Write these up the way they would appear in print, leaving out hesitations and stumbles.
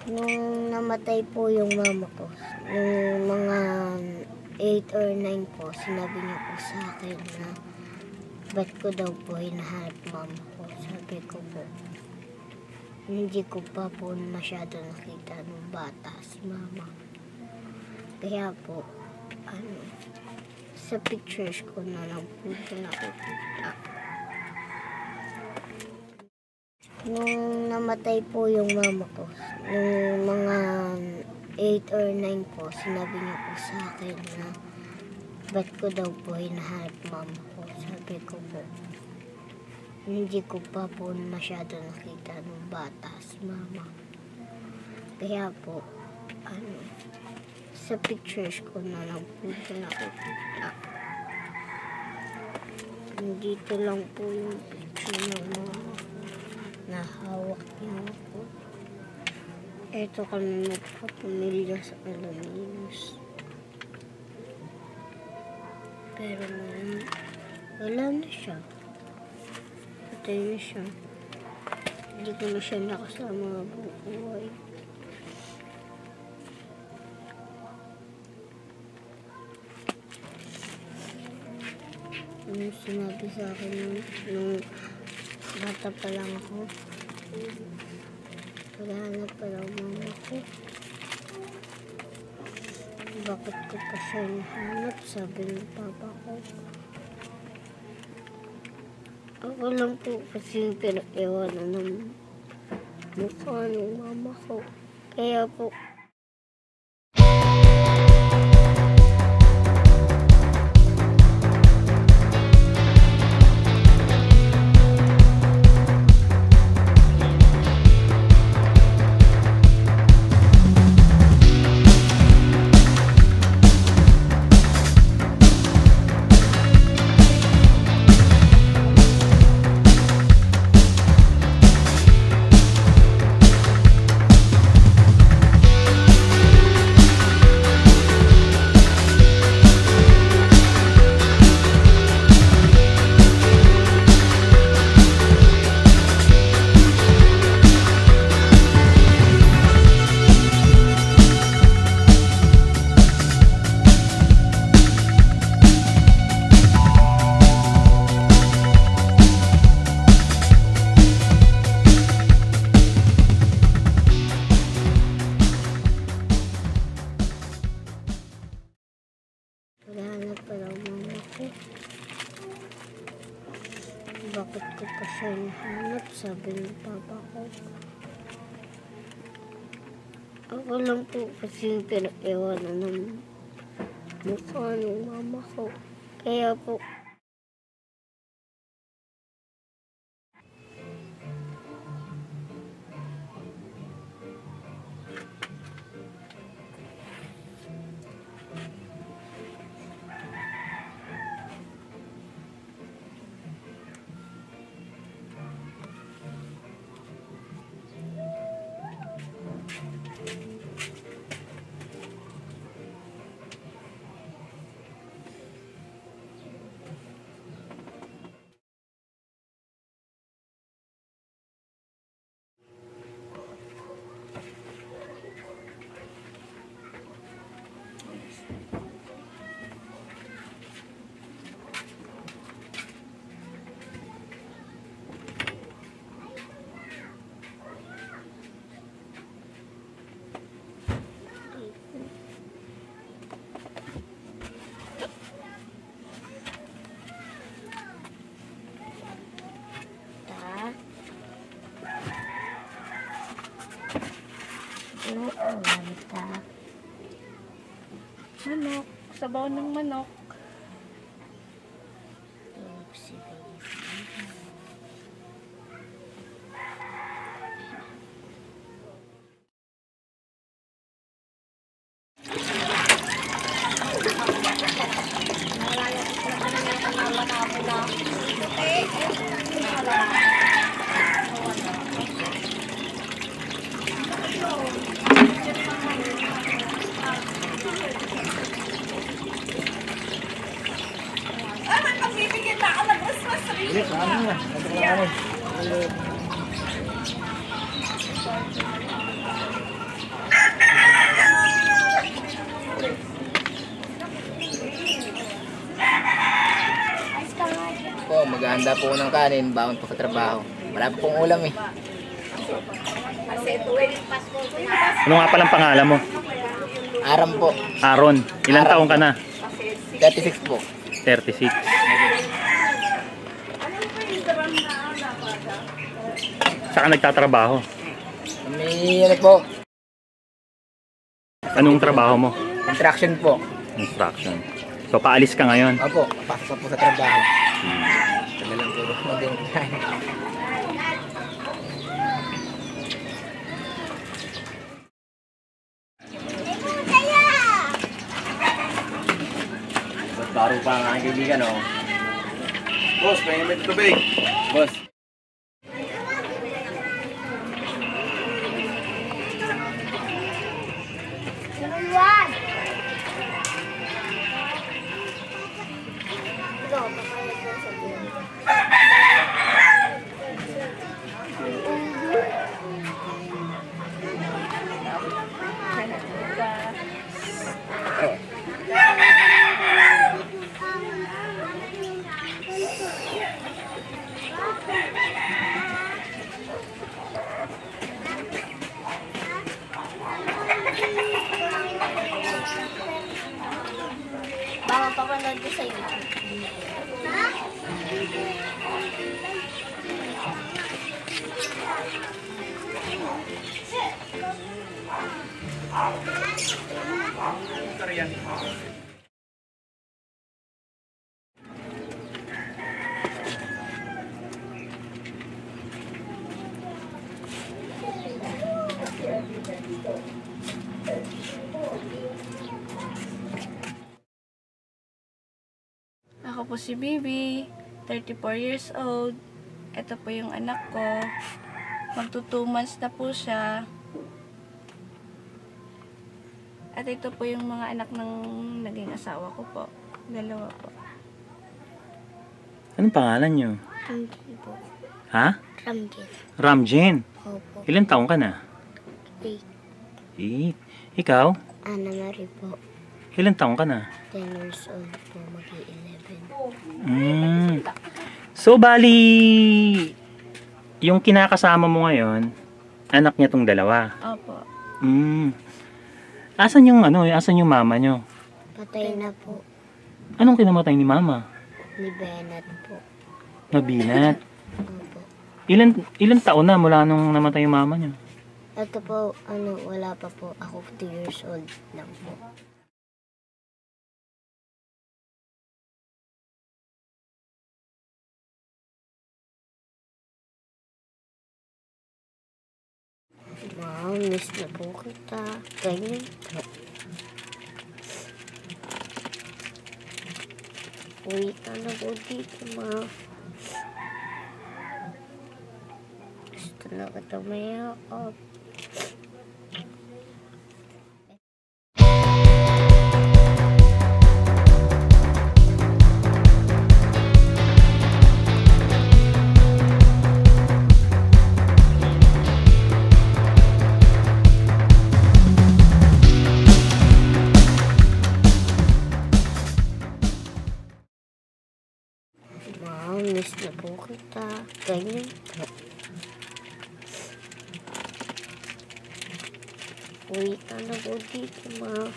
Nung namatay po yung mama ko, nung mga 8 or 9 po, sinabi niya po sa akin na ba't ko daw po hinahanap mama ko. Sabi ko po, hindi ko pa po masyado nakita nung bata si mama. Kaya po, sa pictures ko na lang po siya nakikita. Nung namatay po yung mama ko, nung mga 8 or 9 po, sinabi niya po sa akin na ba't ko daw po hinahanap mama ko. Sabi ko po, hindi ko pa po masyado nakita nung bata si mama. Kaya po, sa pictures ko na lang po siya nakikita. Dito lang po yung picture ng mama. Nahawak niya ako. Ito kami magpapamilya sa Alaminos. Pero ngayon, wala na siya. Patay na siya. Hindi ko na siya nakasama buong buhay. Yung sinabi sa akin nung bata pa lang ako, maghanap pa lang mama ko. Bakit ko pa siya nahanap? Sabi ng papa ko. Ako lang po kasi yung pinag-iwanan ng mukha ng mama ko. Kaya po, maghanap pa lang mama ko. Bakit ko pa siya nahanap? Sabi ng papa ko. Ako lang po kasi yung pinag-iwanan ng mukha ng mama ko. Kaya po, Manok. Sabaw ng manok. Handa po ng kanin, baon po sa trabaho. Wala po pong ulam eh. Ano nga palang pangalan mo? Aram po. Aaron. Ilang Aaron taong ka na? 36 po. 36. Saan ka nagtatrabaho? May ano po, Anong trabaho mo? contraction po. Construction. So paalis ka ngayon? Opo, pasok po sa trabaho. Tagal lang po maging baro pa ang aking kaibigan, oh. Boss, may may tubig. Boss. Baka papanood ko sa YouTube. Ako po si Bibi, 34 years old. Ito po yung anak ko. Magto 2 months na po siya. At ito po yung mga anak ng naging asawa ko po. 2 po. Anong pangalan nyo? Ramjin po. Ha? Ramjin. Ramjen. Opo. Ilang taong ka na? 8. Ikaw? Ana Marie po. Ilang taong ka na? 10 years old po. Mag-11. So, bali, yung kinakasama mo ngayon, anak niya tong 2. Opo. Asan yung asan yung mama nyo? Patay na po. Anong kinamatay ni mama? Ni Benat po. Nabinat. Opo. Ilan taon na mula nung namatay yung mama nyo? Ito po, wala pa po. Ako 2 years old lang po. Wow, miss na po kita. Ganyan po. Uwi ka na po dito, ma. Gusto na kita mayakap. Wow, miss na po kita. Ganyan po. Uwi ka na po dito, ma.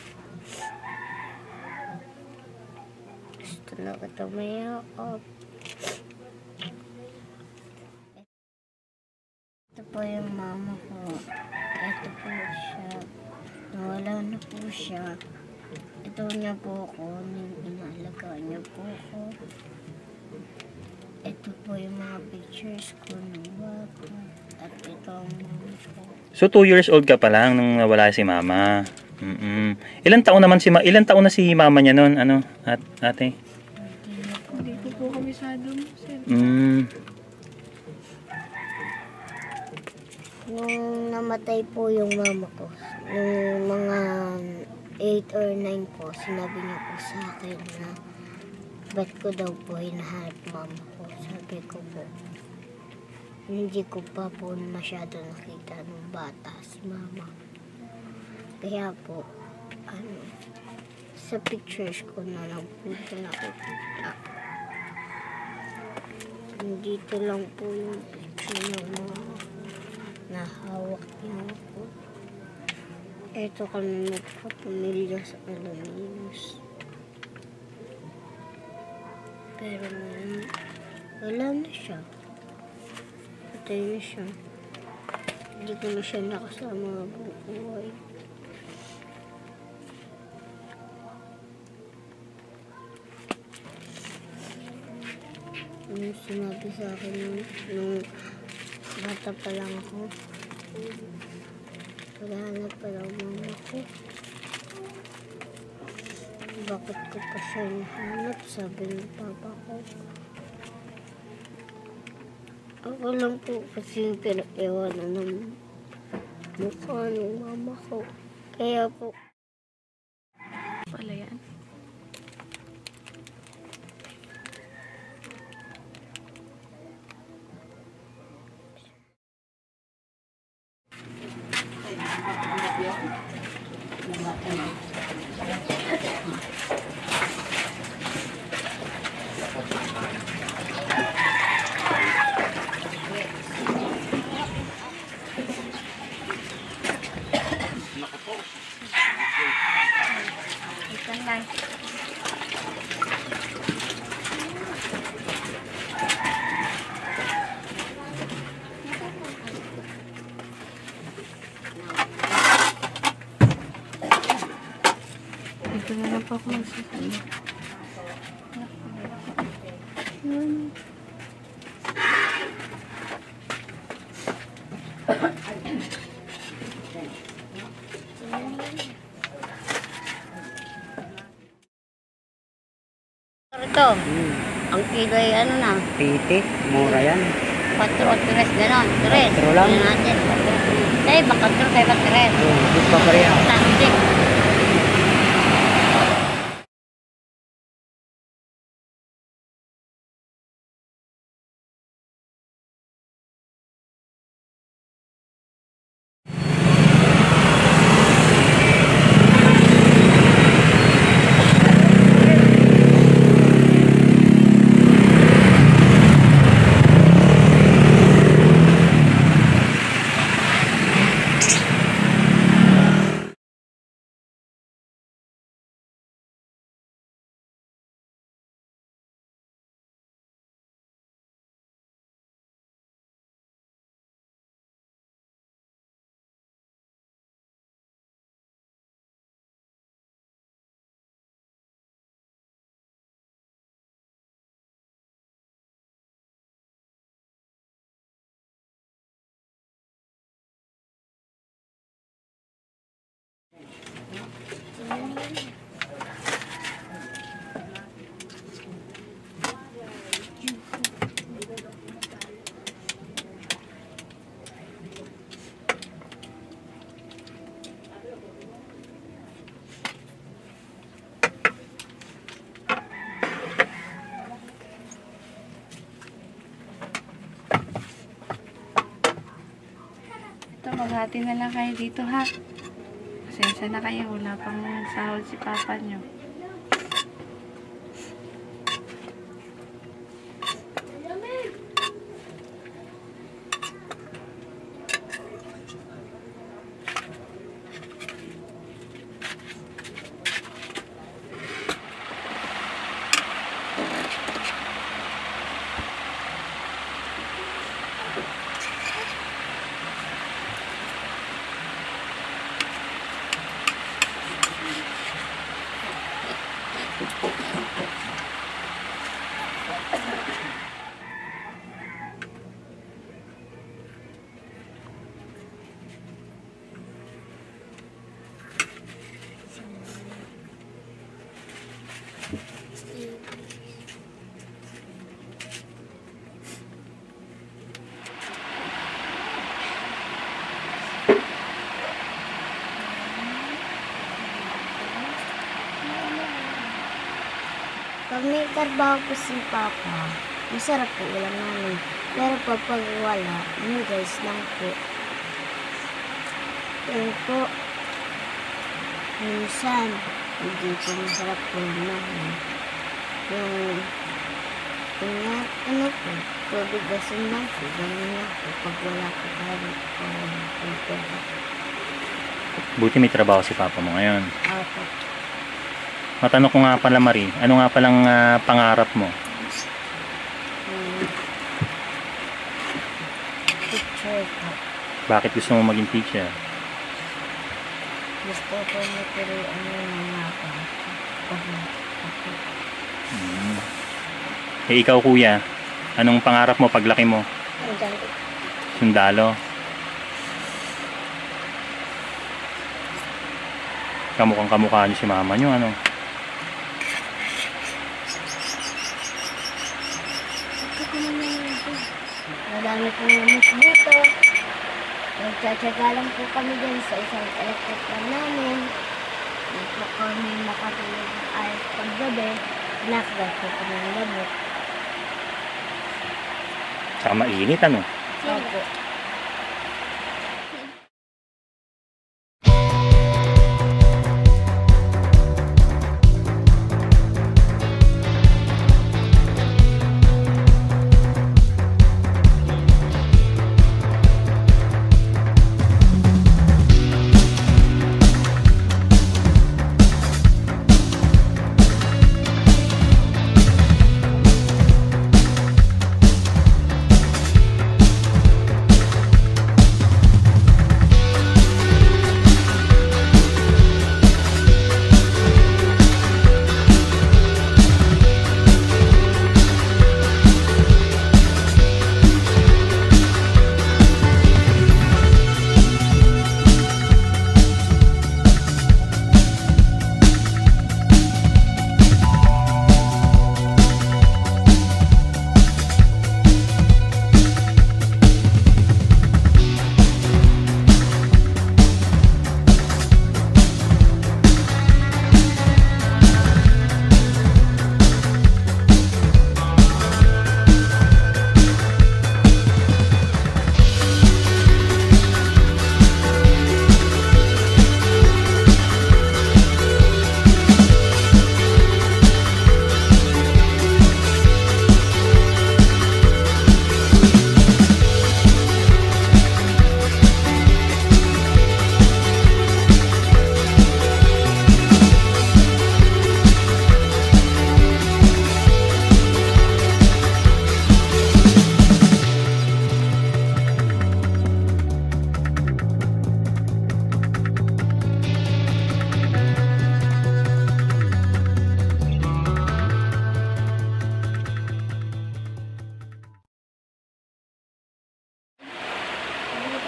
Gusto na kita mayakap. Ito po yung mama ko. Ito po siya. Nawala na po siya. Ito niya po ako. Inaalagaan niya po ako. Ito po yung mga pictures ko ng bata. At ito ang mama ko. So 2 years old ka pa lang nung nawala si mama. Ilang taon na si mama niya noon, ate? Hindi ko po kabisado mo, sir. Nung namatay po yung mama ko, nung mga 8 or 9 po, sinabi niya po sa akin na ba't ko daw po hinahanap mama ko. Sabi ko po, hindi ko pa po masyado nakita ng bata si mama. Kaya po, sa pictures ko na lang po ito nakikita. Dito lang po yung picture ng mga nahawak niya po. Ito kami magpapamilya sa Alaminos. Pero ngayon, wala na siya. Patay na siya. Hindi ko na siya nakasama buong buhay. Yung sinabi sa akin nung bata pa lang ako, wala pa daw mama ko. Bakit ko pa siya nahanap? Sabi ng papa ko. Ako lang po kasi yung pinag-iwanan ng mukha ng mama ko. Kaya po, Wala yan. Ito na. Dito na lang po ako magsasama. ito, ang kilo ay ano na, Piti, mura yan. 4 o 3, gano'n, 3. Patro lang. Tingnan natin. Tayo, baka 4, tayo ba 3? Di pa pareha. Plastic. Ito, maghati na lang kayo dito ha. Pasensya na kayo, wala pang sahod si papa nyo. Pag may trabaho po si Papa, masarap po ulam namin. Pero pag wala, noodles lang po. Pero po, minsan, hindi po masarap po ulam namin. Yung ano po, tubig asin lang po. Ganun lang po. Pag wala po kami filter. Buti may trabaho si papa mo ngayon. Opo. Matanong ko nga pala, Marie, ano nga palang pangarap mo? Teacher po. Bakit gusto mo maging teacher? Gusto ko maturuan yung mga bata. Eh ikaw kuya, anong pangarap mo paglaki mo? Sundalo. Kamukhang kamukha niyo si mama niyo, ano? Madami pong namus dito. Nagtsatsaga lang po kami dyan sa isang electric fan namin. Hindi po kami makatulog ay paggabi. Nakagad po kami ng labot. Saka mainit, ano? Opo.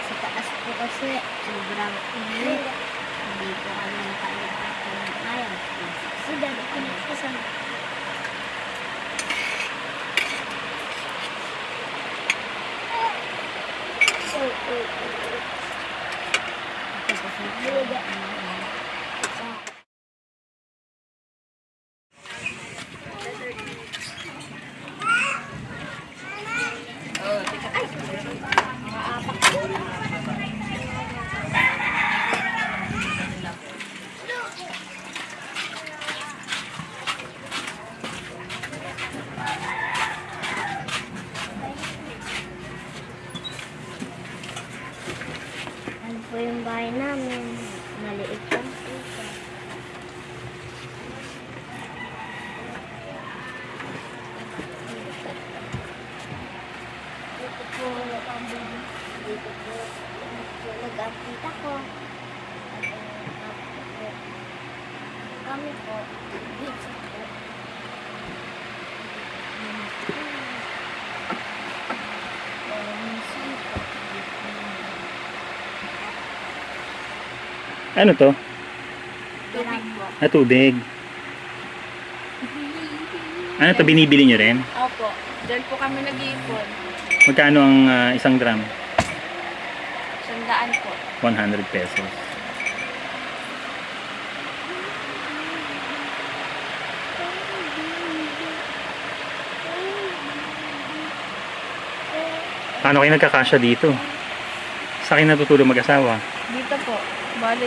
Sa taas po kasi sobrang init. Hindi po kami nakalipad ng ayaw. Kasi dad ako nagpasal. Ano po yung bahay namin? Maliit lang po siya. Dito po ang bubong. Dito po nag-ampita ko. Kami po. Dito po. Ano to? Tubig po. Tubig. Ano to, binibili nyo rin? Opo. Diyan po kami nag-iipon. Magkano ang isang drum? 100 po. 100 pesos. Paano kayo nagkakasya dito? Sa akin natutulog mag-asawa. Dito po. Bali,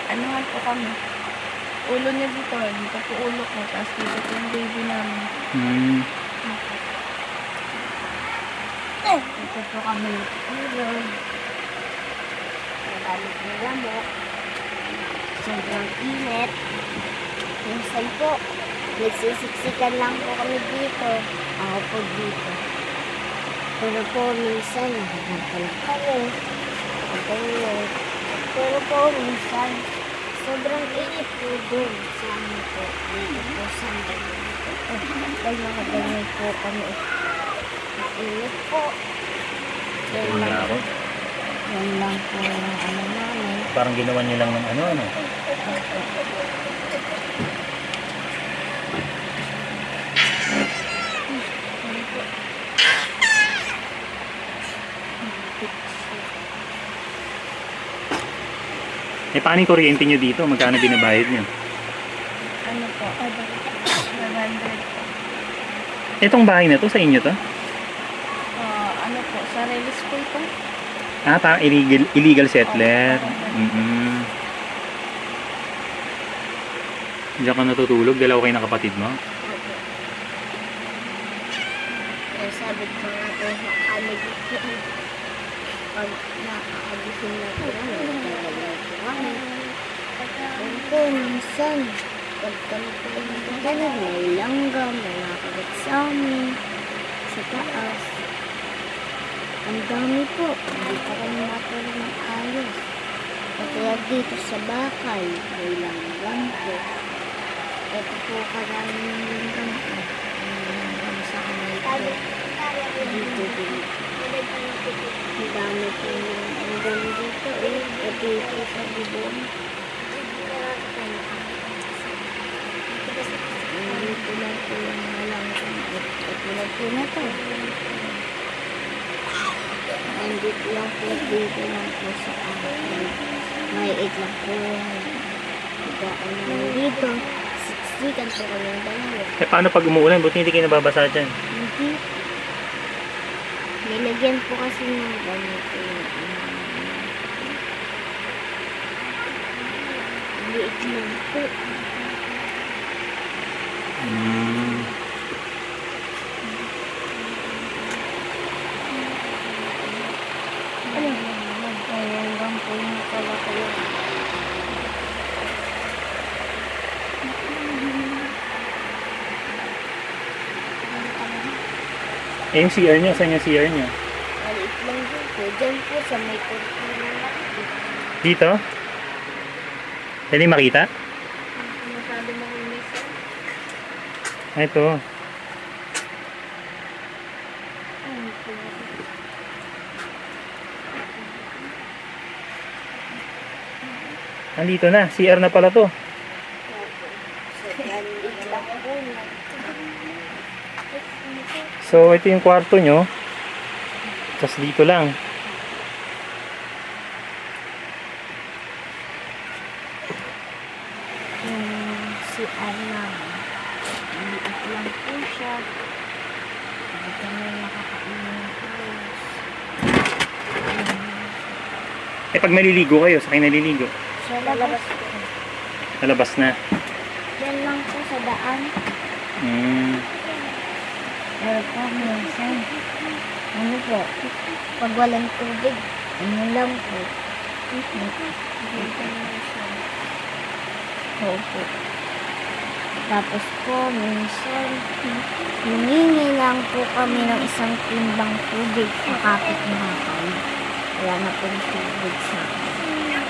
anuhan po kami. Ulo niya dito. Dito po ulo ko. Tapos dito po yung baby namin. Hmm. dito po kami natulog. Nagamit ng lamok. Sobrang init. Minsan po, nagsisiksikan lang po kami dito. Ako po dito. Pero po, minsan, nagaganta lang kami. Ganyan. Pero po, minsan, sobrang init po doon sa amin po. Dito po sa amin. Dahil mga ganyan po kami. Init po. Yan lang. Yan lang po yung ano namin. Parang ginawa niyo lang ng ano. Eh, paano yung kuryente nyo dito? Magkano binabayad nyo? Ano po? 500. Itong bahay na to, sa inyo to? Ano po? Sa release po ito? Ah, parang illegal settler. Diyan ka natutulog? Dalawa kayo ng kapatid mo? Kaya sabi ko nga po sa kami dito. Pag nakakagising na po kami, nagtagalay po kami. Yan po, minsan, pag kami po nagtagalay, may langgam, may nakagat sa amin, sa taas. Ang dami po, hindi pa kami matulog ng ayos. Kaya dito sa bakal, may langgam po. Ito po karami ng langgam po. May langgam sa kanal po. Dito din. Ang dami po yung langgam dito eh. Ito po sa bubong. Dito lang po yung mga langgam. Ito lang po na to. Nandito lang po, dito lang po sa akin. May 8 lang po. Ito ako naman dito. 60 kan po kami ng dalawa. Eh, paano pag umuulan? Buti hindi kayo nababasa dyan? Hindi. Nilagyan po kasi ng ganito yung liit lang po. Ano? Nagkayang po yung kalakayo. Eh, yung CR nyo? Saan yung CR nyo? Maliit lang din po. Diyan po sa may kurtina na po. Dito? Pwede makita? Masyado makinis. Ah, ito. Ano po? Nandito na. CR na pala to. Maliit lang po na. So, ito yung kwarto nyo. Tapos dito lang. Yung CR namin. Maliit lang po siya. Hindi kami nakakainom ng clothes. Eh, pag naliligo kayo, sa kayo naliligo? Sa labas po. Nalabas na. Yan lang po sa daan. Pero po, minsan, ano po, pag walang tubig, ano lang po. Opo. Tapos po, minsan, humingi lang po kami ng isang timbang tubig sa kapitbahay. Wala na pong tubig sa akin.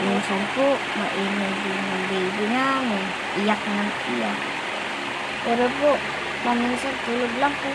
Minsan po, maingay din ng baby namin. Iyak ng iyak. Pero po, paminsan tulog lang po.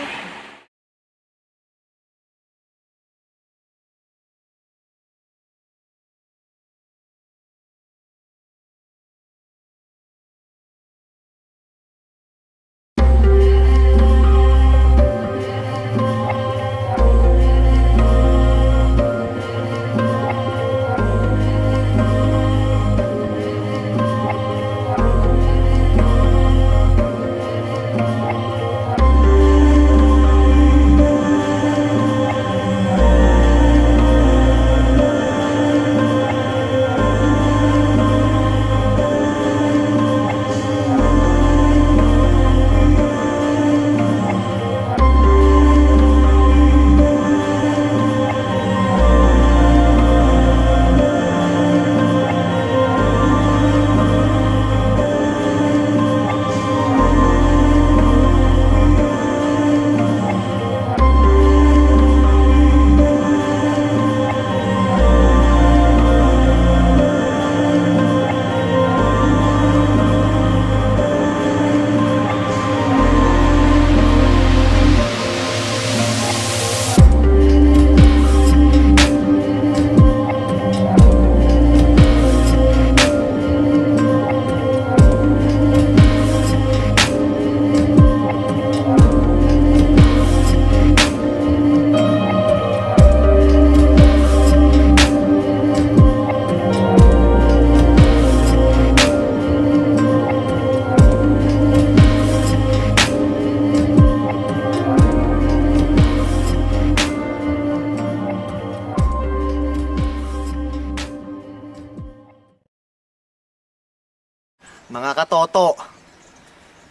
Mga katoto,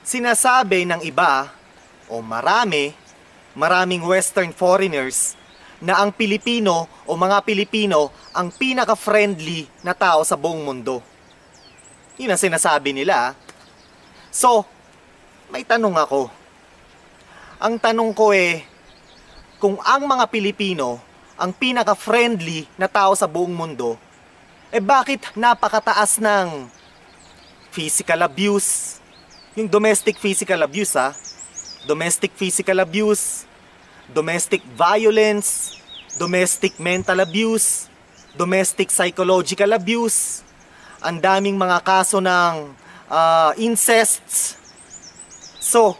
sinasabi ng iba o maraming Western foreigners na ang Pilipino o mga Pilipino ang pinaka-friendly na tao sa buong mundo. Yun ang sinasabi nila. So, may tanong ako. Ang tanong ko kung ang mga Pilipino ang pinaka-friendly na tao sa buong mundo, bakit napakataas ng physical abuse? Yung domestic physical abuse domestic physical abuse, domestic violence, domestic mental abuse, domestic psychological abuse, ang daming mga kaso ng incests. So,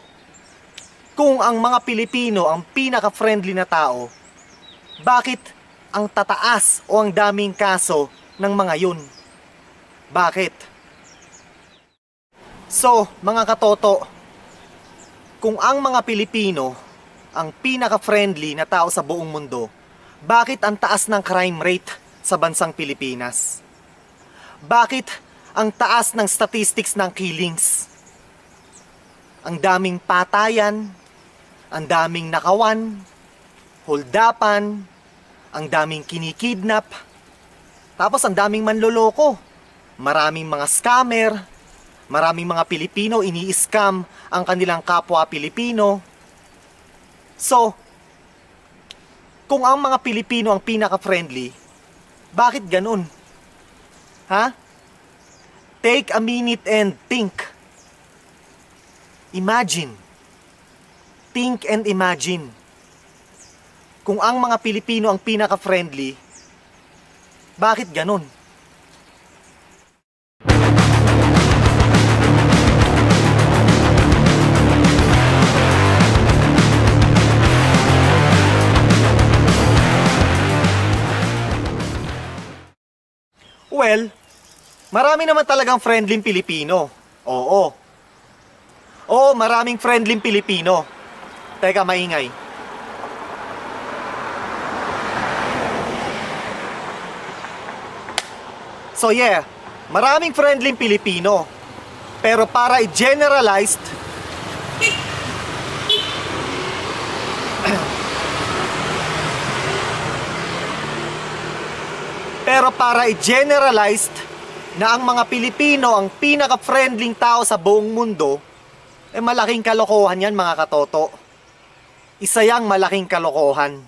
kung ang mga Pilipino ang pinaka-friendly na tao, bakit ang tataas o ang daming kaso ng mga yun? Bakit? So, mga katoto, kung ang mga Pilipino ang pinaka-friendly na tao sa buong mundo, bakit ang taas ng crime rate sa bansang Pilipinas? Bakit ang taas ng statistics ng killings? Ang daming patayan, ang daming nakawan, holdapan, ang daming kinikidnap, tapos ang daming manloloko, maraming mga scammer, maraming mga Pilipino ini-scam ang kanilang kapwa Pilipino. So, kung ang mga Pilipino ang pinaka-friendly, bakit ganun? Ha? Take a minute and think. Imagine. Think and imagine. Kung ang mga Pilipino ang pinaka-friendly, bakit ganun? Well, marami naman talagang friendly Pilipino. Oo. Oo, maraming friendly Pilipino. Teka, maingay. So yeah, maraming friendly Pilipino. Pero para i-generalized, na ang mga Pilipino ang pinaka-friendly tao sa buong mundo, malaking kalokohan yan, mga katoto. Isa yang malaking kalokohan.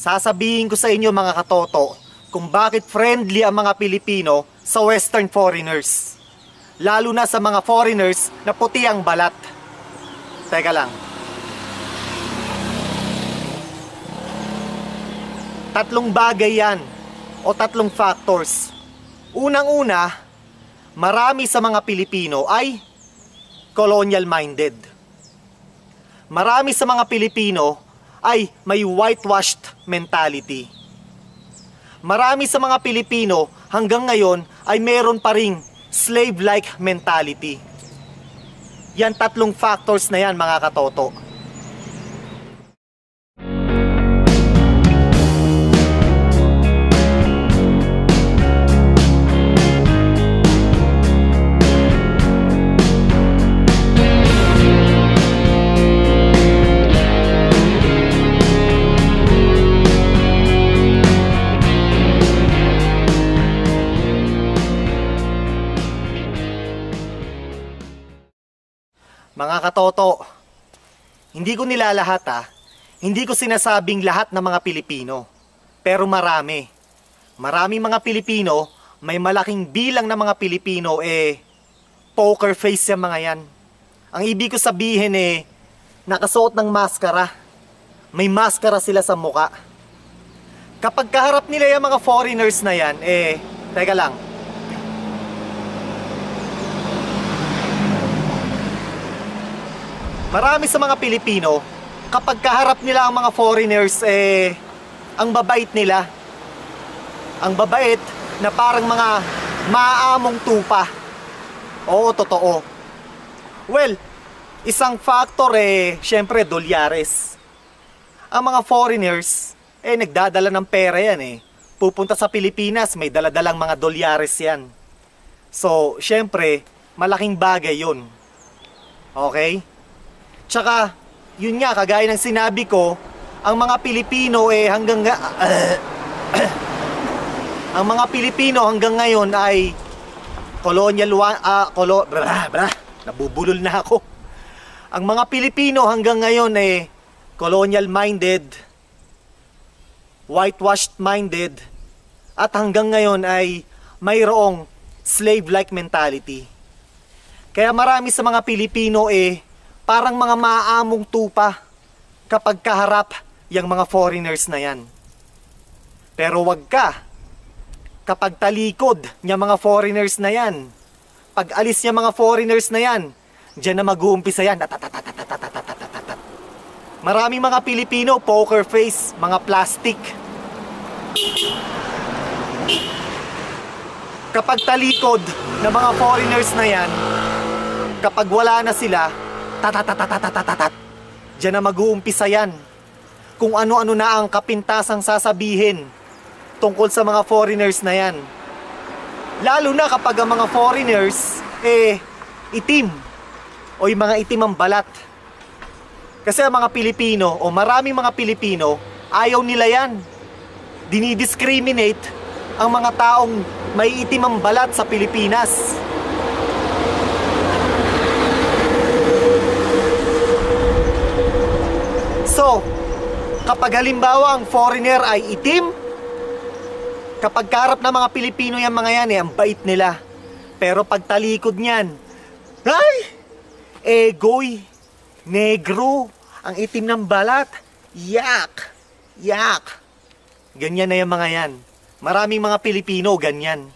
Sasabihin ko sa inyo, mga katoto, kung bakit friendly ang mga Pilipino sa Western foreigners. Lalo na sa mga foreigners na puti ang balat. Teka lang. Tatlong bagay yan, o tatlong factors. Unang-una, marami sa mga Pilipino ay colonial-minded. Marami sa mga Pilipino ay may whitewashed mentality. Marami sa mga Pilipino hanggang ngayon ay meron pa ring slave-like mentality. Yan tatlong factors na yan, mga katoto. Mga katoto, hindi ko nilalahat hindi ko sinasabing lahat ng mga Pilipino. Pero marami. Maraming mga Pilipino may malaking bilang ng mga Pilipino, poker face yung mga yan. Ang ibig ko sabihin nakasuot ng maskara. May maskara sila sa muka. Kapag kaharap nila yung mga foreigners na yan, teka lang. Marami sa mga Pilipino, kapag kaharap nila ang mga foreigners, ang babait nila. Ang babait na parang mga maamong tupa. Oo, totoo. Well, isang factor syempre dolyares. Ang mga foreigners, nagdadala ng pera yan Pupunta sa Pilipinas, may daladalang mga dolyares yan. So, syempre, malaking bagay yun. Okay? Tsaka, yun nga, kagaya ng sinabi ko, ang mga Pilipino ang mga Pilipino hanggang ngayon ay nabubulol na ako. Ang mga Pilipino hanggang ngayon colonial minded, whitewashed minded, at hanggang ngayon ay mayroong slave-like mentality. Kaya marami sa mga Pilipino parang mga maamong tupa kapag kaharap yung mga foreigners na yan. Pero wag ka. Kapag talikod niya mga foreigners na yan, pag alis niya mga foreigners na yan, diyan na mag-uumpisa yan. Maraming mga Pilipino, poker face, mga plastic. Kapag talikod ng mga foreigners na yan, kapag wala na sila, diyan na mag-uumpisa yan. Kung ano-ano na ang kapintasang sasabihin tungkol sa mga foreigners na yan. Lalo na kapag ang mga foreigners itim o yung mga itim ang balat. Kasi ang mga Pilipino o maraming mga Pilipino ayaw nila yan. Dinidiscriminate ang mga taong may itim ang balat sa Pilipinas. So, kapag halimbawa ang foreigner ay itim, kapag karap ng mga Pilipino yung mga yan ang bait nila. Pero pag talikod niyan, ay! Goy, negro, ang itim ng balat, yak, yak. Ganyan na yung mga yan. Maraming mga Pilipino ganyan.